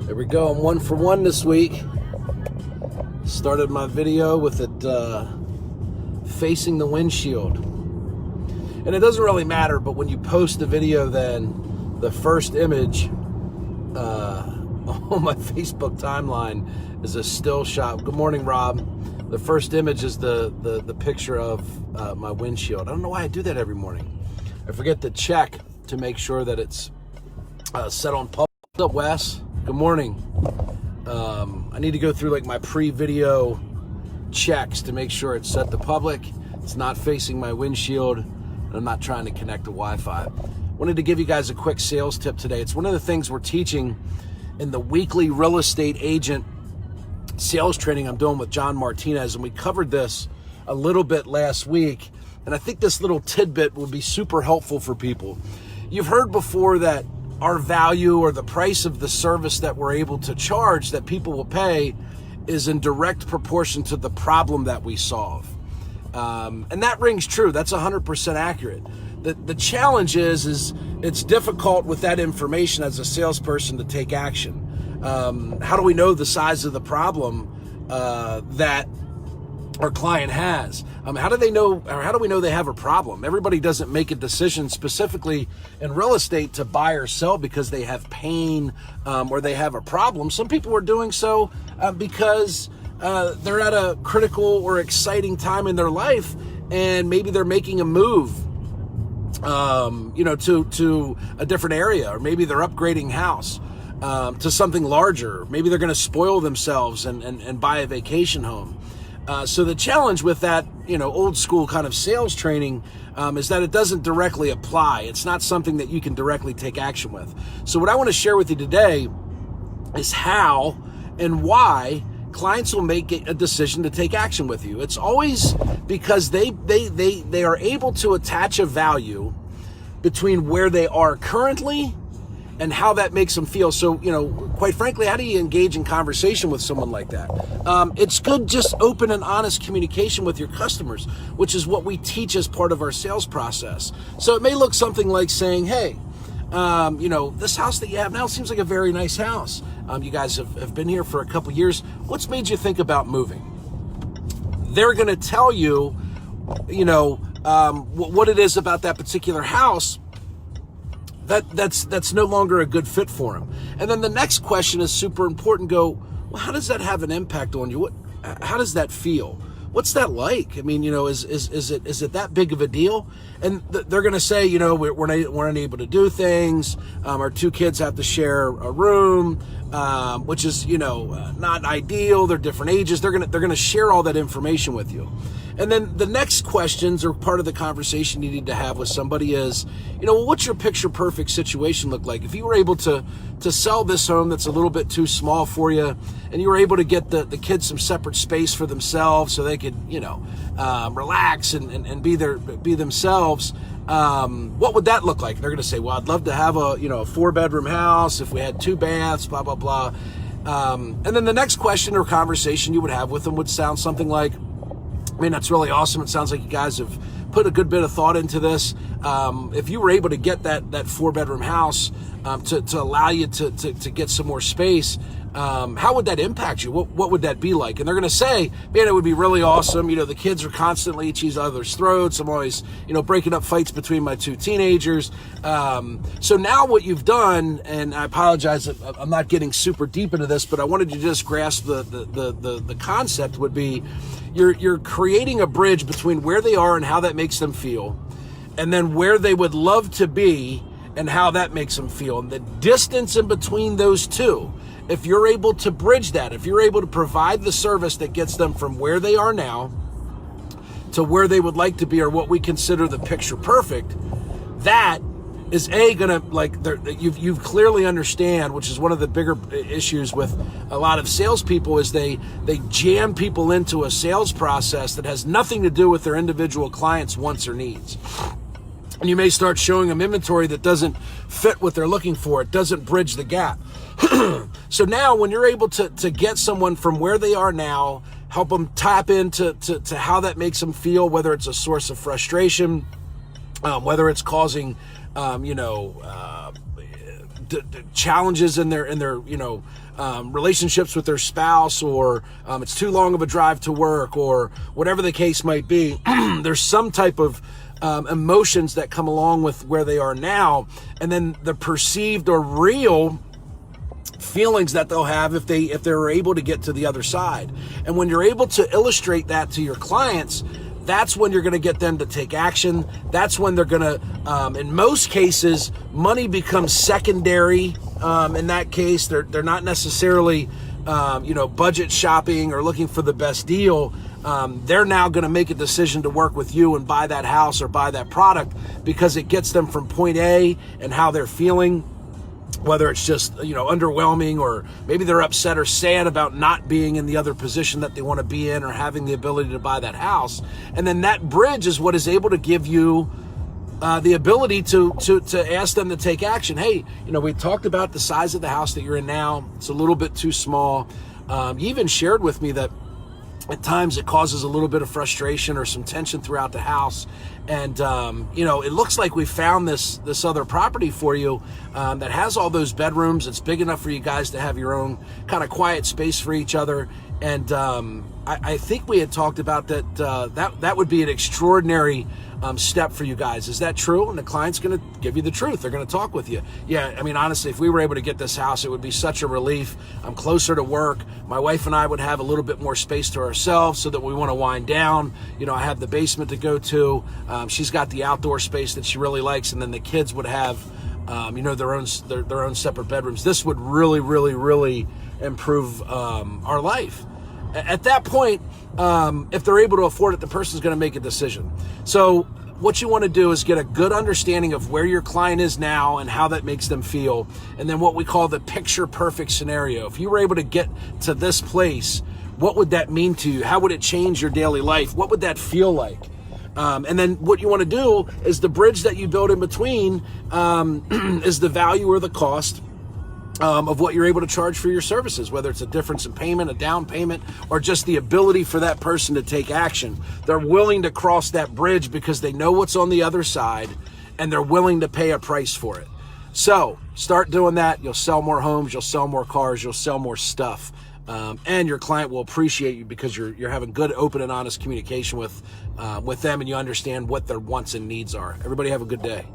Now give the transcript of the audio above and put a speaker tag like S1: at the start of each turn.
S1: There we go. I'm 1 for 1 this week. Started my video with it facing the windshield. And it doesn't really matter, but when you post the video, then the first image on my Facebook timeline is a still shot. Good morning, Rob. The first image is the picture of my windshield. I don't know why I do that every morning. I forget to check to make sure that it's set on public. What's up, Wes? Good morning. I need to go through like my pre-video checks to make sure it's set to public. It's not facing my windshield. And I'm not trying to connect to Wi-Fi. Wanted to give you guys a quick sales tip today. It's one of the things we're teaching in the weekly real estate agent sales training I'm doing with John Martinez. And we covered this a little bit last week. And I think this little tidbit will be super helpful for people. You've heard before that our value or the price of the service that we're able to charge that people will pay is in direct proportion to the problem that we solve. And that rings true. That's 100% accurate. The challenge is it's difficult with that information as a salesperson to take action. How do we know the size of the problem that our client has? How do they know, or how do we know they have a problem? Everybody doesn't make a decision specifically in real estate to buy or sell because they have pain or they have a problem. Some people are doing so because they're at a critical or exciting time in their life, and maybe they're making a move, to a different area, or maybe they're upgrading house to something larger. Maybe they're going to spoil themselves and buy a vacation home. So the challenge with that, old school kind of sales training is that it doesn't directly apply. It's not something that you can directly take action with. So what I want to share with you today is how and why clients will make a decision to take action with you. It's always because they are able to attach a value between where they are currently and how that makes them feel. So, quite frankly, how do you engage in conversation with someone like that? It's good just open and honest communication with your customers, which is what we teach as part of our sales process. So it may look something like saying, hey, this house that you have now seems like a very nice house. You guys have been here for a couple years. What's made you think about moving? They're going to tell you, what it is about that particular house that's no longer a good fit for them. And then the next question is super important. Go, well, how does that have an impact on you? How does that feel? What's that like? I mean, is it that big of a deal? And they're going to say, we're unable to do things. Our two kids have to share a room, which is, not ideal. They're different ages. They're going to share all that information with you. And then the next questions or part of the conversation you need to have with somebody is, what's your picture perfect situation look like? If you were able to sell this home that's a little bit too small for you, and you were able to get the kids some separate space for themselves so they could, relax and be themselves, what would that look like? They're going to say, well, I'd love to have a 4-bedroom house if we had 2 baths, blah, blah, blah. And then the next question or conversation you would have with them would sound something like, that's really awesome. It sounds like you guys have put a good bit of thought into this. If you were able to get that 4-bedroom house to allow you to get some more space, how would that impact you? What would that be like? And they're going to say, man, it would be really awesome. The kids are constantly at each other's throats. I'm always, breaking up fights between my 2 teenagers. So now what you've done, and I apologize, I'm not getting super deep into this, but I wanted you to just grasp the concept would be, you're creating a bridge between where they are and how that makes them feel, and then where they would love to be and how that makes them feel. And the distance in between those two, if you're able to bridge that, if you're able to provide the service that gets them from where they are now to where they would like to be, or what we consider the picture perfect, that is you've clearly understand, which is one of the bigger issues with a lot of salespeople, is they jam people into a sales process that has nothing to do with their individual clients' wants or needs. And you may start showing them inventory that doesn't fit what they're looking for. It doesn't bridge the gap. So now when you're able to get someone from where they are now, help them tap into how that makes them feel, whether it's a source of frustration, whether it's causing challenges in their relationships with their spouse, or it's too long of a drive to work, or whatever the case might be. There's some type of emotions that come along with where they are now, and then the perceived or real feelings that they'll have if they're able to get to the other side. And when you're able to illustrate that to your clients, that's when you're going to get them to take action. That's when they're going to, in most cases, money becomes secondary. In that case, they're not necessarily, budget shopping or looking for the best deal. They're now going to make a decision to work with you and buy that house or buy that product because it gets them from point A and how they're feeling, whether it's just, underwhelming, or maybe they're upset or sad about not being in the other position that they want to be in or having the ability to buy that house. And then that bridge is what is able to give you the ability to ask them to take action. Hey, we talked about the size of the house that you're in now. It's a little bit too small. You even shared with me that at times it causes a little bit of frustration or some tension throughout the house. And, it looks like we found this other property for you that has all those bedrooms. It's big enough for you guys to have your own kind of quiet space for each other. And I think we had talked about that would be an extraordinary step for you guys. Is that true? And the client's going to give you the truth. They're going to talk with you. Yeah, I mean, honestly, if we were able to get this house, it would be such a relief. I'm closer to work. My wife and I would have a little bit more space to ourselves so that we want to wind down. I have the basement to go to. She's got the outdoor space that she really likes, and then the kids would have, their own separate bedrooms. This would really, really, really improve our life. At that point, if they're able to afford it, the person's going to make a decision. So what you want to do is get a good understanding of where your client is now and how that makes them feel. And then what we call the picture perfect scenario. If you were able to get to this place, what would that mean to you? How would it change your daily life? What would that feel like? And then what you want to do is the bridge that you build in between is the value or the cost of what you're able to charge for your services, whether it's a difference in payment, a down payment, or just the ability for that person to take action. They're willing to cross that bridge because they know what's on the other side, and they're willing to pay a price for it. So start doing that. You'll sell more homes, you'll sell more cars, you'll sell more stuff. And your client will appreciate you because you're having good, open, and honest communication with them, and you understand what their wants and needs are. Everybody have a good day.